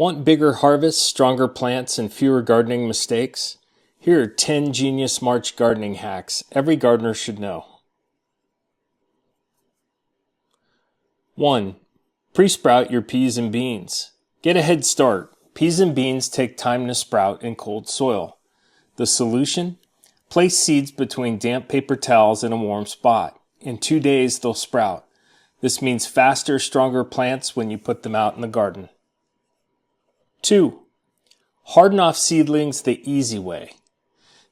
Want bigger harvests, stronger plants, and fewer gardening mistakes? Here are 10 genius March gardening hacks every gardener should know. 1. Pre-sprout your peas and beans. Get a head start. Peas and beans take time to sprout in cold soil. The solution? Place seeds between damp paper towels in a warm spot. In 2 days, they'll sprout. This means faster, stronger plants when you put them out in the garden. 2. Harden off seedlings the easy way.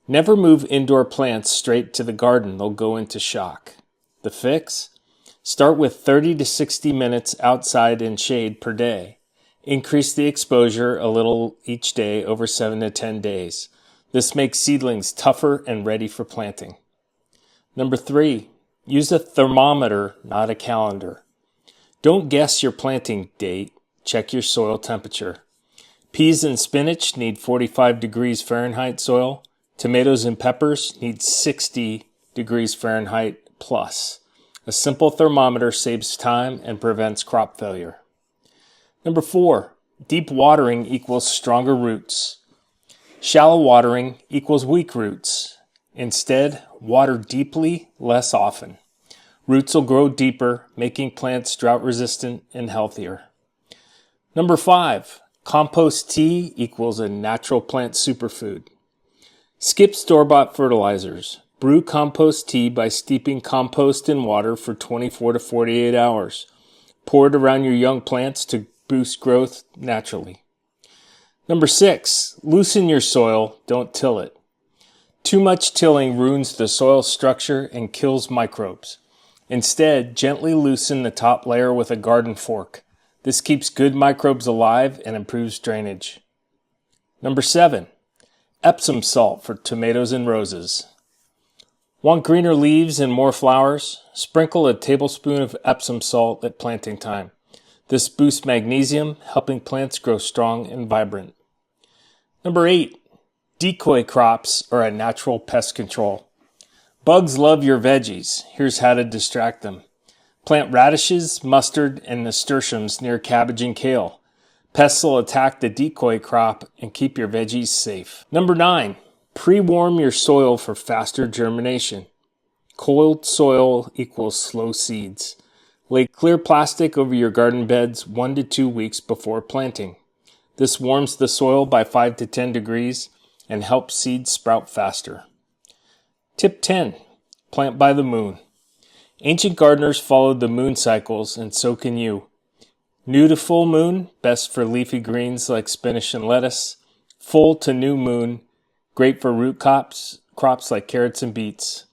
Never move indoor plants straight to the garden. They'll go into shock. The fix? Start with 30 to 60 minutes outside in shade per day. Increase the exposure a little each day over 7 to 10 days. This makes seedlings tougher and ready for planting. 3. Use a thermometer, not a calendar. Don't guess your planting date. Check your soil temperature. Peas and spinach need 45 degrees Fahrenheit soil. Tomatoes and peppers need 60 degrees Fahrenheit plus. A simple thermometer saves time and prevents crop failure. 4. Deep watering equals stronger roots. Shallow watering equals weak roots. Instead, water deeply, less often. Roots will grow deeper, making plants drought resistant and healthier. 5. Compost tea equals a natural plant superfood. Skip store-bought fertilizers. Brew compost tea by steeping compost in water for 24 to 48 hours. Pour it around your young plants to boost growth naturally. 6. Loosen your soil, don't till it. Too much tilling ruins the soil structure and kills microbes. Instead, gently loosen the top layer with a garden fork. This keeps good microbes alive and improves drainage. 7. Epsom salt for tomatoes and roses. Want greener leaves and more flowers? Sprinkle a tablespoon of Epsom salt at planting time. This boosts magnesium, helping plants grow strong and vibrant. 8. Decoy crops are a natural pest control. Bugs love your veggies. Here's how to distract them. Plant radishes, mustard, and nasturtiums near cabbage and kale. Pests will attack the decoy crop and keep your veggies safe. 9. Pre-warm your soil for faster germination. Cold soil equals slow seeds. Lay clear plastic over your garden beds 1 to 2 weeks before planting. This warms the soil by 5 to 10 degrees and helps seeds sprout faster. Tip 10. Plant by the moon. Ancient gardeners followed the moon cycles, and so can you. New to full moon, best for leafy greens like spinach and lettuce. Full to new moon, great for root crops like carrots and beets.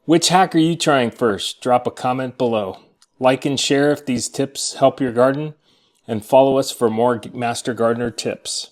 Which hack are you trying first? Drop a comment below. Like and share if these tips help your garden, and follow us for more Master Gardener tips.